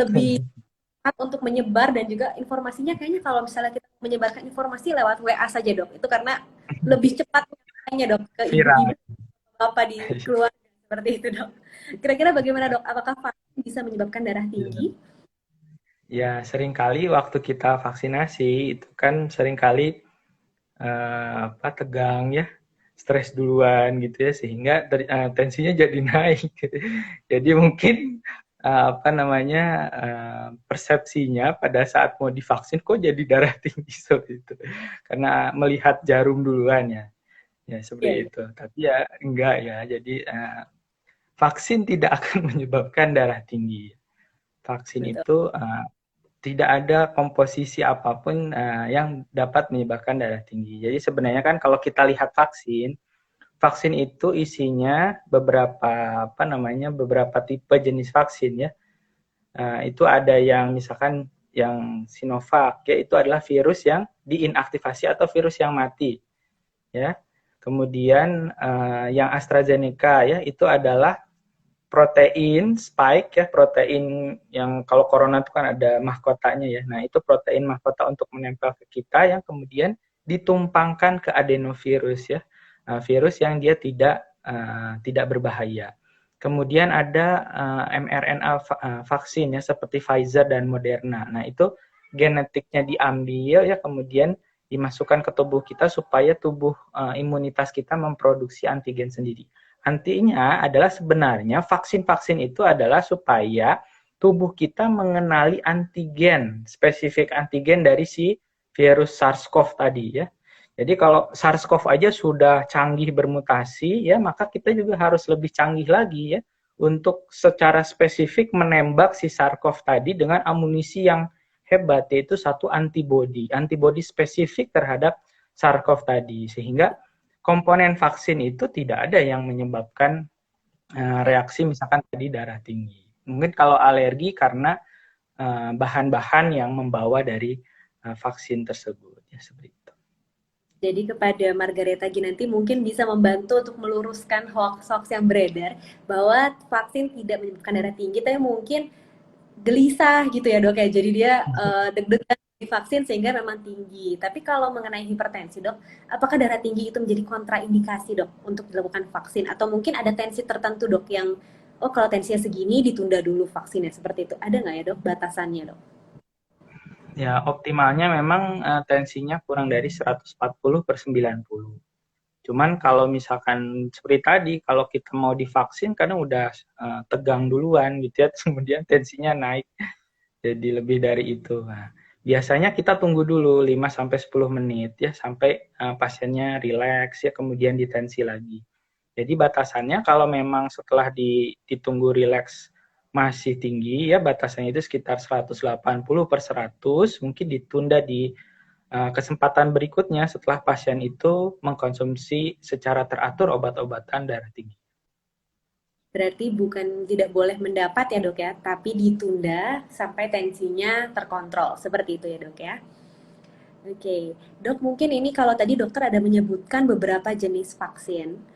lebih cepat untuk menyebar dan juga informasinya kayaknya kalau misalnya kita menyebarkan informasi lewat WA saja dok. Itu karena lebih cepat kayaknya dok ke Viral. ibu-ibu apa di keluarga seperti itu dok. Kira-kira bagaimana dok? Apakah vaksin bisa menyebabkan darah tinggi? Ya, seringkali waktu kita vaksinasi itu kan seringkali tegang ya, stres duluan gitu ya, sehingga tensinya jadi naik. Jadi mungkin persepsinya pada saat mau divaksin kok jadi darah tinggi seperti itu, karena melihat jarum duluan ya seperti Iya, itu. Tapi ya enggak ya, jadi vaksin tidak akan menyebabkan darah tinggi. Vaksin betul. itu tidak ada komposisi apapun yang dapat menyebabkan darah tinggi. Jadi sebenarnya kan kalau kita lihat vaksin itu isinya beberapa tipe jenis vaksin ya. Itu ada yang misalkan yang Sinovac ya, itu adalah virus yang diinaktivasi atau virus yang mati ya. Kemudian yang AstraZeneca ya, itu adalah protein spike ya, protein yang kalau corona itu kan ada mahkotanya ya. Nah, itu protein mahkota untuk menempel ke kita yang kemudian ditumpangkan ke adenovirus ya. Virus yang dia tidak berbahaya. Kemudian ada mRNA vaksin ya seperti Pfizer dan Moderna. Nah, itu genetiknya diambil ya, kemudian dimasukkan ke tubuh kita supaya tubuh imunitas kita memproduksi antigen sendiri. Artinya adalah sebenarnya vaksin-vaksin itu adalah supaya tubuh kita mengenali antigen, spesifik antigen dari si virus SARS-CoV tadi ya. Jadi kalau SARS-CoV aja sudah canggih bermutasi ya, maka kita juga harus lebih canggih lagi ya untuk secara spesifik menembak si SARS-CoV tadi dengan amunisi yang hebat, yaitu satu antibody spesifik terhadap SARS-CoV tadi, sehingga komponen vaksin itu tidak ada yang menyebabkan reaksi misalkan tadi darah tinggi. Mungkin kalau alergi karena bahan-bahan yang membawa dari vaksin tersebut ya, seperti itu. Jadi kepada Margareta Ginanti mungkin bisa membantu untuk meluruskan hoax-hoax yang beredar bahwa vaksin tidak menyebabkan darah tinggi, tapi mungkin gelisah gitu ya dok ya. Jadi dia deg-degan divaksin sehingga memang tinggi. Tapi kalau mengenai hipertensi dok, apakah darah tinggi itu menjadi kontraindikasi dok untuk dilakukan vaksin? Atau mungkin ada tensi tertentu dok yang, oh kalau tensinya segini ditunda dulu vaksinnya, seperti itu. Ada nggak ya dok batasannya dok? Ya, optimalnya memang tensinya kurang dari 140/90. Cuman kalau misalkan seperti tadi, kalau kita mau divaksin kadang udah tegang duluan gitu ya, kemudian tensinya naik jadi lebih dari itu. Nah, biasanya kita tunggu dulu 5-10 menit ya sampai pasiennya rileks ya, kemudian ditensi lagi. Jadi batasannya kalau memang setelah ditunggu rileks masih tinggi ya, batasannya itu sekitar 180/100, mungkin ditunda di kesempatan berikutnya setelah pasien itu mengkonsumsi secara teratur obat-obatan darah tinggi. Berarti bukan tidak boleh mendapat ya dok ya, tapi ditunda sampai tensinya terkontrol. Seperti itu ya dok ya. Oke, dok mungkin ini kalau tadi dokter ada menyebutkan beberapa jenis vaksin.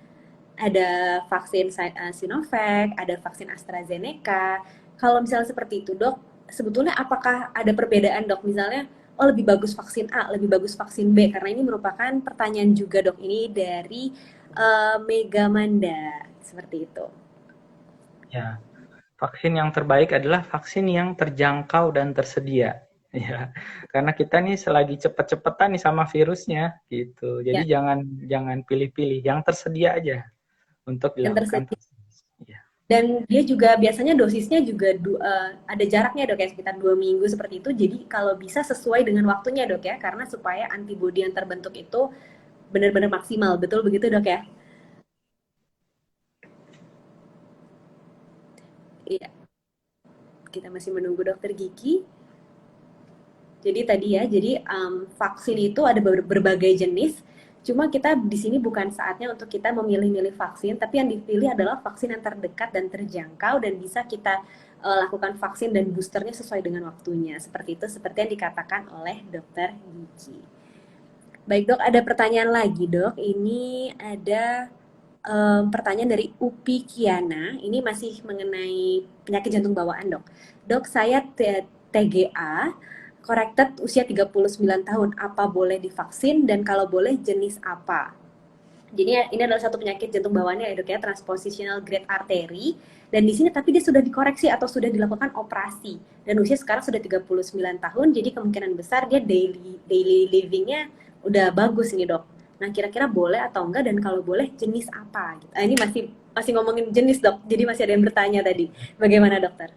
Ada vaksin Sinovac, ada vaksin AstraZeneca. Kalau misalnya seperti itu dok, sebetulnya apakah ada perbedaan dok? Misalnya, oh lebih bagus vaksin A, lebih bagus vaksin B. Karena ini merupakan pertanyaan juga dok, ini dari Megamanda. Seperti itu. Ya, vaksin yang terbaik adalah vaksin yang terjangkau dan tersedia. Ya, karena kita nih selagi cepet-cepetan nih sama virusnya gitu. Jadi Ya, jangan pilih-pilih, yang tersedia aja untuk yang dilakukan tersedia. vaksin. Ya. Dan dia juga biasanya dosisnya juga ada jaraknya dok ya, sekitar 2 minggu seperti itu. Jadi kalau bisa sesuai dengan waktunya dok ya, karena supaya antibodi yang terbentuk itu benar-benar maksimal. Betul begitu dok ya? Iya, kita masih menunggu dokter Gigi. Jadi tadi ya, jadi vaksin itu ada berbagai jenis. Cuma kita di sini bukan saatnya untuk kita memilih-milih vaksin, tapi yang dipilih adalah vaksin yang terdekat dan terjangkau dan bisa kita lakukan vaksin dan boosternya sesuai dengan waktunya. Seperti itu, seperti yang dikatakan oleh dokter Gigi. Baik dok, ada pertanyaan lagi dok. Ini ada pertanyaan dari Upi Kiana. Ini masih mengenai penyakit jantung bawaan dok. Dok, saya TGA, corrected usia 39 tahun. Apa boleh divaksin dan kalau boleh jenis apa? Jadi ini adalah satu penyakit jantung bawaannya ya dok ya, transpositional grade artery. Dan di sini tapi dia sudah dikoreksi atau sudah dilakukan operasi. Dan usia sekarang sudah 39 tahun, jadi kemungkinan besar dia daily livingnya udah bagus ini dok. Nah kira-kira boleh atau enggak dan kalau boleh jenis apa? Gitu. Ini masih ngomongin jenis dok, jadi masih ada yang bertanya tadi. Bagaimana dokter?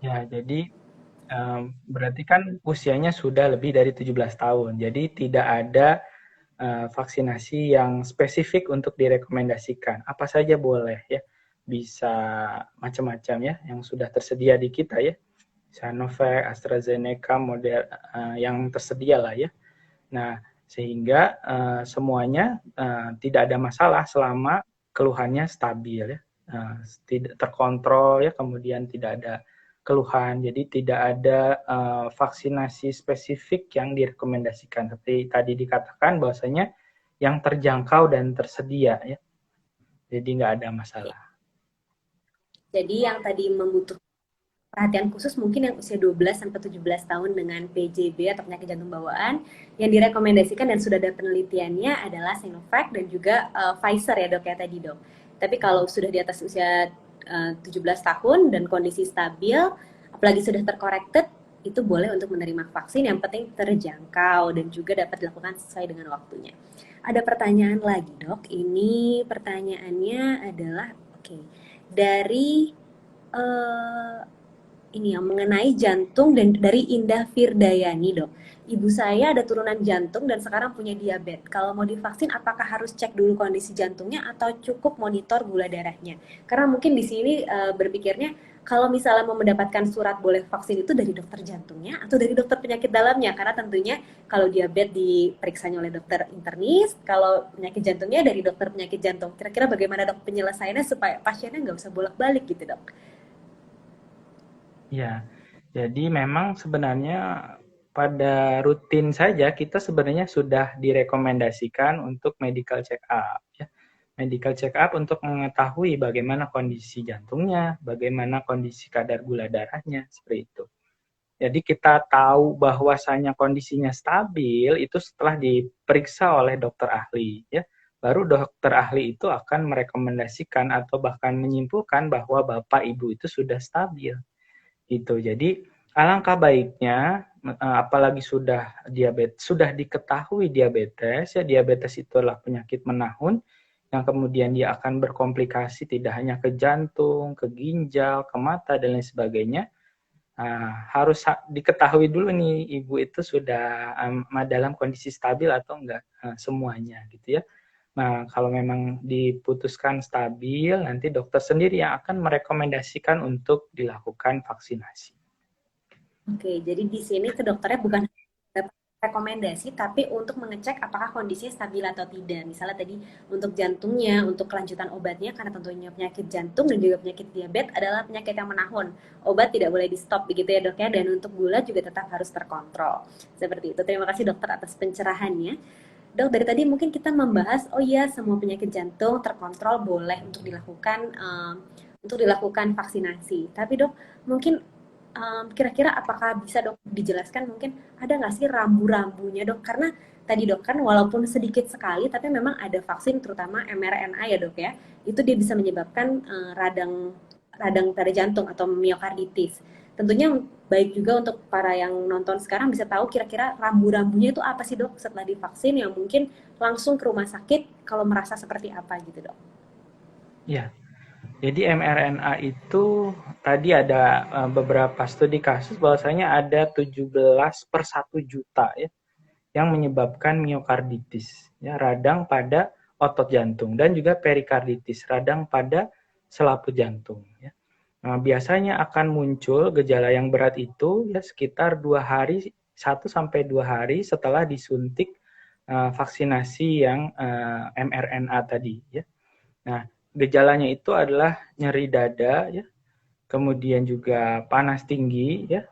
Ya, jadi berarti kan usianya sudah lebih dari 17 tahun. Jadi tidak ada vaksinasi yang spesifik untuk direkomendasikan. Apa saja boleh ya. Bisa macam-macam ya yang sudah tersedia di kita ya. Sinovac, AstraZeneca, model yang tersedia lah ya. Nah, sehingga semuanya tidak ada masalah selama keluhannya stabil ya. Tidak terkontrol ya, kemudian tidak ada keluhan. Jadi tidak ada vaksinasi spesifik yang direkomendasikan. Seperti tadi dikatakan bahwasanya yang terjangkau dan tersedia ya. Jadi nggak ada masalah. Jadi yang tadi membutuhkan perhatian khusus mungkin yang usia 12 sampai 17 tahun dengan PJB atau penyakit jantung bawaan yang direkomendasikan dan sudah ada penelitiannya adalah Sinovac dan juga Pfizer ya dok ya tadi dok. Tapi kalau sudah di atas usia 17 tahun dan kondisi stabil, apalagi sudah terkorekted, itu boleh untuk menerima vaksin, yang penting terjangkau dan juga dapat dilakukan sesuai dengan waktunya. Ada pertanyaan lagi, Dok. Ini pertanyaannya adalah, oke, dari eh, ini yang mengenai jantung dan dari Indah Firdayani, Dok. Ibu saya ada turunan jantung dan sekarang punya diabetes. Kalau mau divaksin, apakah harus cek dulu kondisi jantungnya atau cukup monitor gula darahnya? Karena mungkin di sini berpikirnya kalau misalnya mau mendapatkan surat boleh vaksin itu dari dokter jantungnya atau dari dokter penyakit dalamnya, karena tentunya kalau diabetes diperiksanya oleh dokter internis, kalau penyakit jantungnya dari dokter penyakit jantung. Kira-kira bagaimana, Dok, penyelesaiannya supaya pasiennya nggak usah bolak-balik gitu, Dok? Ya, jadi memang sebenarnya pada rutin saja kita sebenarnya sudah direkomendasikan untuk medical check up, ya. Medical check up untuk mengetahui bagaimana kondisi jantungnya, bagaimana kondisi kadar gula darahnya, seperti itu. Jadi kita tahu bahwasanya kondisinya stabil itu setelah diperiksa oleh dokter ahli, ya. Baru dokter ahli itu akan merekomendasikan atau bahkan menyimpulkan bahwa bapak ibu itu sudah stabil. Gitu. Jadi alangkah baiknya apalagi sudah diabetes, sudah diketahui diabetes, ya diabetes itu adalah penyakit menahun yang kemudian dia akan berkomplikasi tidak hanya ke jantung, ke ginjal, ke mata dan lain sebagainya. Harus diketahui dulu nih ibu itu sudah dalam kondisi stabil atau enggak semuanya gitu ya. Nah, kalau memang diputuskan stabil, nanti dokter sendiri yang akan merekomendasikan untuk dilakukan vaksinasi. Oke, jadi di sini ke dokternya bukan rekomendasi, tapi untuk mengecek apakah kondisinya stabil atau tidak. Misalnya tadi untuk jantungnya, untuk kelanjutan obatnya, karena tentunya penyakit jantung dan juga penyakit diabetes adalah penyakit yang menahun. Obat tidak boleh di stop begitu ya, Dok ya, dan untuk gula juga tetap harus terkontrol. Seperti itu. Terima kasih dokter atas pencerahannya. Dok, dari tadi mungkin kita membahas, oh iya, semua penyakit jantung terkontrol boleh untuk dilakukan vaksinasi. Tapi dok, mungkin kira-kira apakah bisa dok dijelaskan mungkin ada nggak sih rambu-rambunya, dok? Karena tadi dok kan walaupun sedikit sekali tapi memang ada vaksin terutama mRNA ya, dok ya. Itu dia bisa menyebabkan radang radang pada jantung atau miokarditis. Tentunya baik juga untuk para yang nonton sekarang bisa tahu kira-kira rambu-rambunya itu apa sih, dok, setelah divaksin yang mungkin langsung ke rumah sakit kalau merasa seperti apa gitu, dok. Ya, jadi mRNA itu tadi ada beberapa studi kasus bahwasanya ada 17/1 juta ya yang menyebabkan miokarditis, ya, radang pada otot jantung dan juga perikarditis, radang pada selaput jantung. Ya. Nah, biasanya akan muncul gejala yang berat itu ya sekitar 2 hari, 1 sampai 2 hari setelah disuntik vaksinasi yang mRNA tadi. Ya. Nah, gejalanya itu adalah nyeri dada, ya, kemudian juga panas tinggi, ya,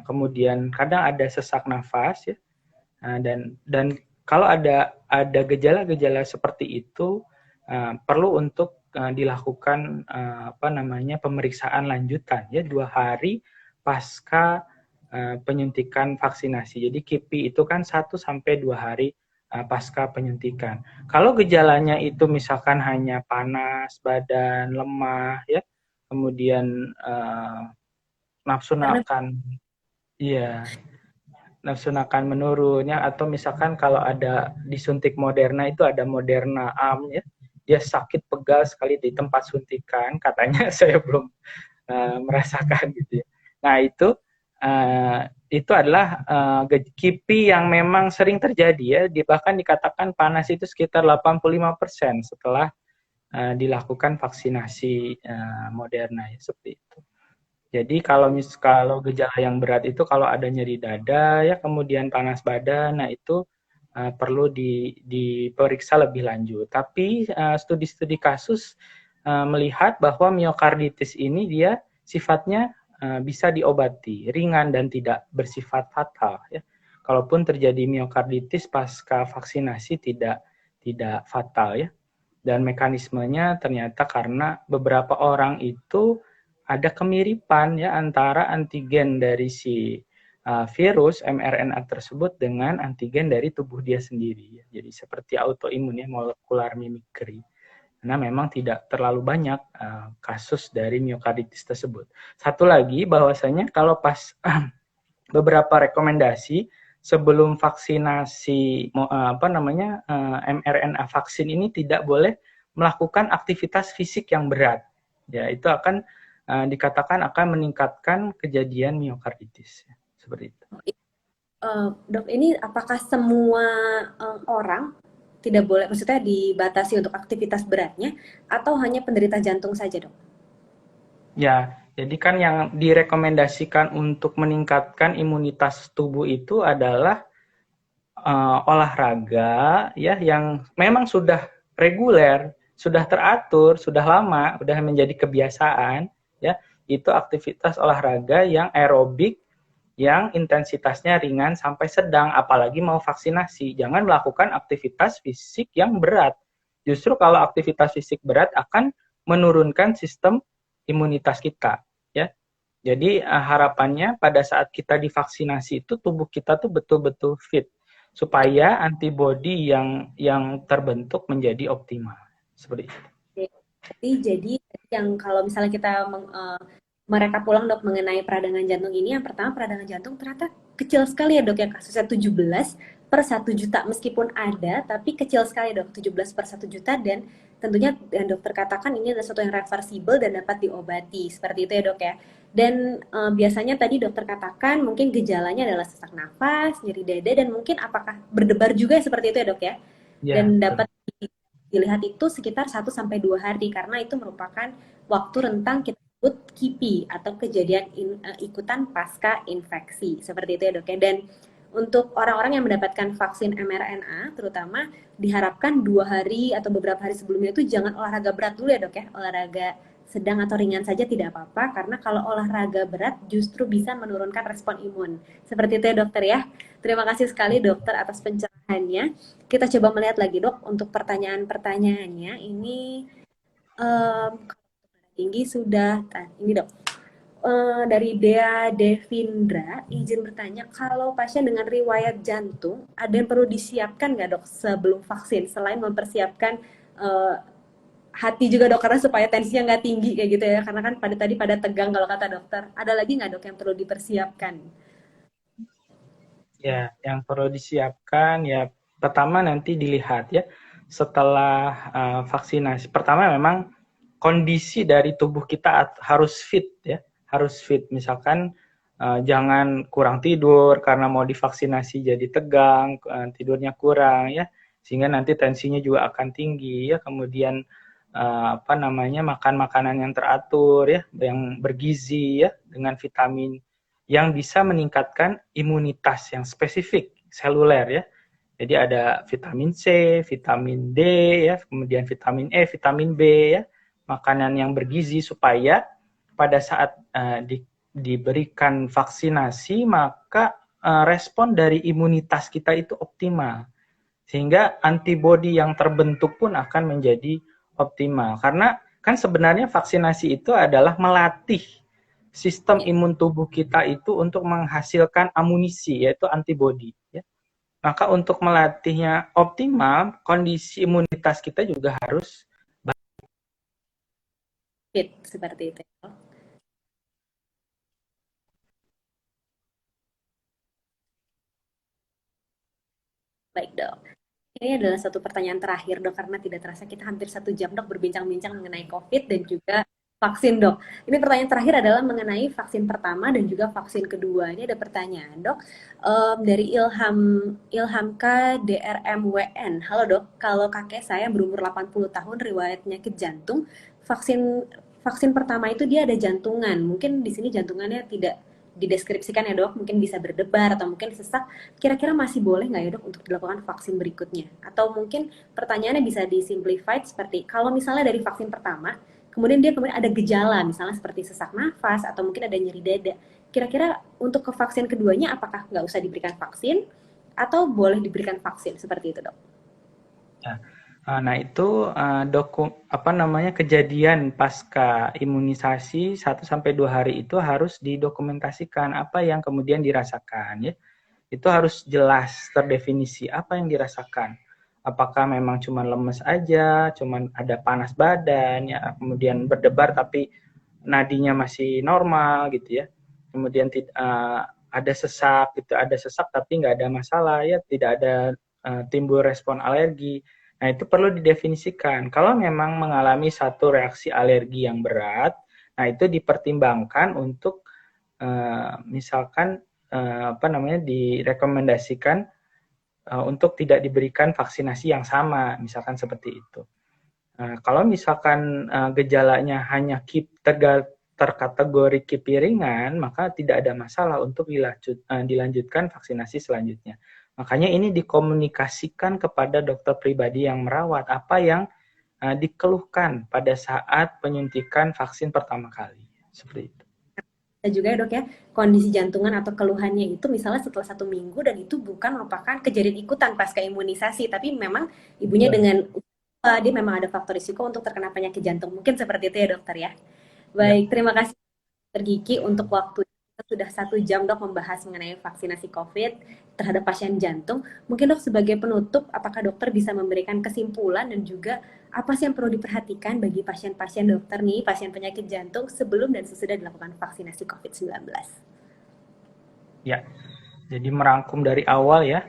kemudian kadang ada sesak nafas, ya. Dan kalau ada gejala-gejala seperti itu perlu untuk dilakukan apa namanya pemeriksaan lanjutan ya 2 hari pasca penyuntikan vaksinasi. Jadi KIPI itu kan 1 sampai 2 hari pasca penyuntikan. Kalau gejalanya itu misalkan hanya panas, badan lemah, ya, kemudian nafsu Karena makan, iya, nafsu makan menurun ya, atau misalkan kalau ada disuntik Moderna itu ada Moderna AM ya, dia sakit pegal sekali di tempat suntikan katanya saya belum merasakan gitu ya. Nah itu adalah KIPI yang memang sering terjadi ya, bahkan dikatakan panas itu sekitar 85% setelah dilakukan vaksinasi Moderna ya, seperti itu. Jadi kalau gejala yang berat itu kalau ada nyeri dada ya kemudian panas badan, nah itu perlu diperiksa lebih lanjut. Tapi studi-studi kasus melihat bahwa miokarditis ini dia sifatnya bisa diobati, ringan dan tidak bersifat fatal ya. Kalaupun terjadi miokarditis pasca vaksinasi tidak fatal ya. Dan mekanismenya ternyata karena beberapa orang itu ada kemiripan ya antara antigen dari si virus mRNA tersebut dengan antigen dari tubuh dia sendiri. Jadi seperti autoimun ya, molecular mimicry. Karena memang tidak terlalu banyak kasus dari miokarditis tersebut. Satu lagi bahwasanya kalau pas beberapa rekomendasi sebelum vaksinasi mRNA vaksin ini tidak boleh melakukan aktivitas fisik yang berat. Ya, itu akan dikatakan akan meningkatkan kejadian miokarditis. Seperti itu. Dok, ini apakah semua orang tidak boleh, maksudnya dibatasi untuk aktivitas beratnya, atau hanya penderita jantung saja, dok? Ya, jadi kan yang direkomendasikan untuk meningkatkan imunitas tubuh itu adalah olahraga ya yang memang sudah reguler, sudah teratur, sudah lama, sudah menjadi kebiasaan ya. Itu aktivitas olahraga yang aerobik yang intensitasnya ringan sampai sedang, apalagi mau vaksinasi. Jangan melakukan aktivitas fisik yang berat. Justru kalau aktivitas fisik berat akan menurunkan sistem imunitas kita ya. Jadi harapannya pada saat kita divaksinasi itu tubuh kita tuh betul-betul fit supaya antibodi yang terbentuk menjadi optimal. Seperti itu. Jadi yang kalau misalnya kita mereka pulang dok mengenai peradangan jantung ini, yang pertama peradangan jantung ternyata kecil sekali ya dok ya, kasusnya 17/1 juta, meskipun ada tapi kecil sekali dok, 17/1 juta, dan tentunya yang dokter katakan ini adalah sesuatu yang reversible dan dapat diobati, seperti itu ya dok ya. Dan biasanya tadi dokter katakan mungkin gejalanya adalah sesak nafas, nyeri dada, dan mungkin apakah berdebar juga seperti itu ya dok ya, Ya, dan betul. dapat dilihat itu sekitar 1 sampai 2 hari, karena itu merupakan waktu rentang kita sebut KIPI atau kejadian ikutan pasca infeksi, seperti itu ya dok ya. Dan untuk orang-orang yang mendapatkan vaksin mRNA terutama diharapkan 2 hari atau beberapa hari sebelumnya itu jangan olahraga berat dulu ya dok ya, olahraga sedang atau ringan saja tidak apa-apa, karena kalau olahraga berat justru bisa menurunkan respon imun, seperti itu ya dokter ya. Terima kasih sekali dokter atas pencerahannya. Kita coba melihat lagi dok untuk pertanyaan-pertanyaannya. Ini tinggi sudah. Nah, ini dok. Dari Dea Devindra, izin bertanya, kalau pasien dengan riwayat jantung, ada yang perlu disiapkan nggak dok sebelum vaksin, selain mempersiapkan eh, hati juga dok, karena supaya tensinya nggak tinggi kayak gitu ya, karena kan pada tegang kalau kata dokter. Ada lagi nggak dok yang perlu dipersiapkan? Ya, yang perlu disiapkan ya pertama nanti dilihat ya setelah vaksinasi. Pertama memang kondisi dari tubuh kita harus fit ya, harus fit. Misalkan jangan kurang tidur karena mau divaksinasi jadi tegang, tidurnya kurang ya, sehingga nanti tensinya juga akan tinggi ya. Kemudian makan makanan yang teratur ya, yang bergizi ya, dengan vitamin yang bisa meningkatkan imunitas yang spesifik seluler ya. Jadi ada vitamin C, vitamin D ya, kemudian vitamin E, vitamin B ya, makanan yang bergizi supaya pada saat diberikan vaksinasi maka respon dari imunitas kita itu optimal. Sehingga antibodi yang terbentuk pun akan menjadi optimal. Karena kan sebenarnya vaksinasi itu adalah melatih sistem imun tubuh kita itu untuk menghasilkan amunisi, yaitu antibodi. Ya. Maka untuk melatihnya optimal, kondisi imunitas kita juga harus Fit, seperti itu. Baik dok. Ini adalah satu pertanyaan terakhir dok, karena tidak terasa kita hampir 1 jam dok berbincang-bincang mengenai COVID dan juga vaksin dok. Ini pertanyaan terakhir adalah mengenai vaksin pertama dan juga vaksin kedua. Ini ada pertanyaan dok, dari Ilham K DRMWN. Halo dok, kalau kakek saya berumur 80 tahun riwayat penyakit jantung, vaksin vaksin pertama itu dia ada jantungan. Mungkin di sini jantungannya tidak dideskripsikan ya dok, mungkin bisa berdebar atau mungkin sesak. Kira-kira masih boleh nggak ya dok untuk dilakukan vaksin berikutnya? Atau mungkin pertanyaannya bisa disimplified seperti, kalau misalnya dari vaksin pertama, kemudian ada gejala, misalnya seperti sesak nafas atau mungkin ada nyeri dada. Kira-kira untuk ke vaksin keduanya apakah nggak usah diberikan vaksin atau boleh diberikan vaksin seperti itu dok? ya. Nah itu kejadian pasca imunisasi 1 sampai 2 hari itu harus didokumentasikan apa yang kemudian dirasakan ya. Itu harus jelas terdefinisi apa yang dirasakan. Apakah memang cuma lemes aja, cuma ada panas badan, ya, kemudian berdebar tapi nadinya masih normal gitu ya. Kemudian ada sesak gitu, ada sesak tapi nggak ada masalah ya, tidak ada timbul respon alergi. Nah, itu perlu didefinisikan. Kalau memang mengalami satu reaksi alergi yang berat, nah itu dipertimbangkan untuk misalkan apa namanya direkomendasikan untuk tidak diberikan vaksinasi yang sama, misalkan seperti itu. Kalau misalkan gejalanya hanya terkategori KIPI ringan, maka tidak ada masalah untuk dilanjutkan vaksinasi selanjutnya. Makanya ini dikomunikasikan kepada dokter pribadi yang merawat apa yang dikeluhkan pada saat penyuntikan vaksin pertama kali. Seperti itu. Juga ya dok ya, kondisi jantungan atau keluhannya itu misalnya setelah 1 minggu dan itu bukan merupakan kejadian ikutan pasca imunisasi, tapi memang ibunya dengan dia memang ada faktor risiko untuk terkena penyakit jantung. Mungkin seperti itu ya dokter ya. Baik, terima kasih Dokter Gigi untuk waktu. Kita sudah 1 jam dok membahas mengenai vaksinasi COVID terhadap pasien jantung. Mungkin dok sebagai penutup, apakah dokter bisa memberikan kesimpulan dan juga apa sih yang perlu diperhatikan bagi pasien-pasien dokter nih, pasien penyakit jantung sebelum dan sesudah dilakukan vaksinasi COVID-19? Ya, jadi merangkum dari awal ya,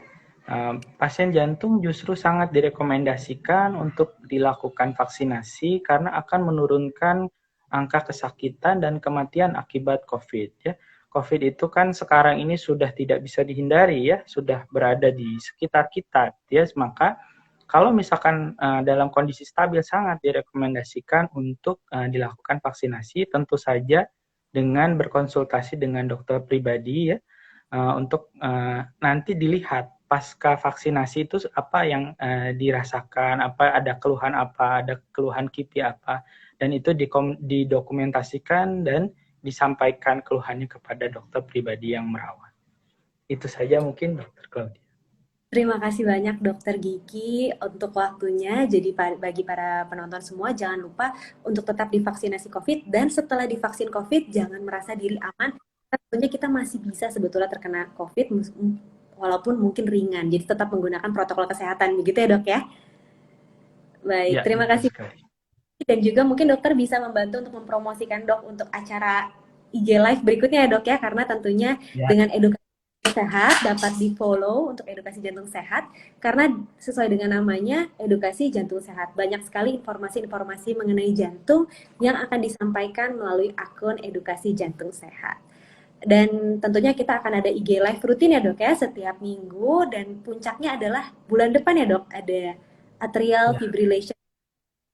pasien jantung justru sangat direkomendasikan untuk dilakukan vaksinasi karena akan menurunkan angka kesakitan dan kematian akibat COVID ya. COVID itu kan sekarang ini sudah tidak bisa dihindari ya, sudah berada di sekitar kita ya, maka kalau misalkan dalam kondisi stabil sangat direkomendasikan untuk dilakukan vaksinasi, tentu saja dengan berkonsultasi dengan dokter pribadi ya, untuk nanti dilihat pasca vaksinasi itu apa yang dirasakan, apa ada keluhan KIPI apa, dan itu didokumentasikan dan disampaikan keluhannya kepada dokter pribadi yang merawat. Itu saja mungkin Dokter Claudia. Terima kasih banyak Dokter Gigi untuk waktunya. Jadi bagi para penonton semua jangan lupa untuk tetap divaksinasi COVID dan setelah divaksin COVID jangan merasa diri aman. Tentunya kita masih bisa sebetulnya terkena COVID walaupun mungkin ringan. Jadi tetap menggunakan protokol kesehatan begitu ya dok ya. Baik, Ya, terima betul kasih. sekali. Dan juga mungkin dokter bisa membantu untuk mempromosikan dok untuk acara IG Live berikutnya ya dok ya. Karena tentunya Ya, dengan edukasi sehat dapat di follow untuk edukasi jantung sehat karena sesuai dengan namanya edukasi jantung sehat banyak sekali informasi-informasi mengenai jantung yang akan disampaikan melalui akun edukasi jantung sehat dan tentunya kita akan ada IG live rutin ya dok ya setiap minggu dan puncaknya adalah bulan depan ya dok ada atrial fibrillation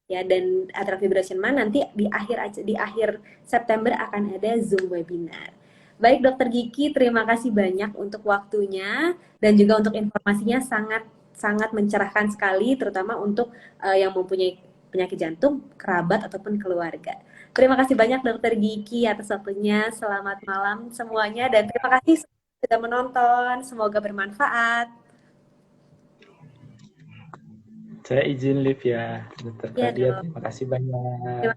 ya dan atrial fibrillation nanti di akhir September akan ada Zoom webinar. Baik Dokter Gigi, terima kasih banyak untuk waktunya dan juga untuk informasinya sangat sangat mencerahkan sekali, terutama untuk yang mempunyai penyakit jantung, kerabat ataupun keluarga. Terima kasih banyak Dokter Gigi atas waktunya. Selamat malam semuanya dan terima kasih sudah menonton. Semoga bermanfaat. saya izin live ya, Dokter Ya Claudia. dok. Terima kasih banyak.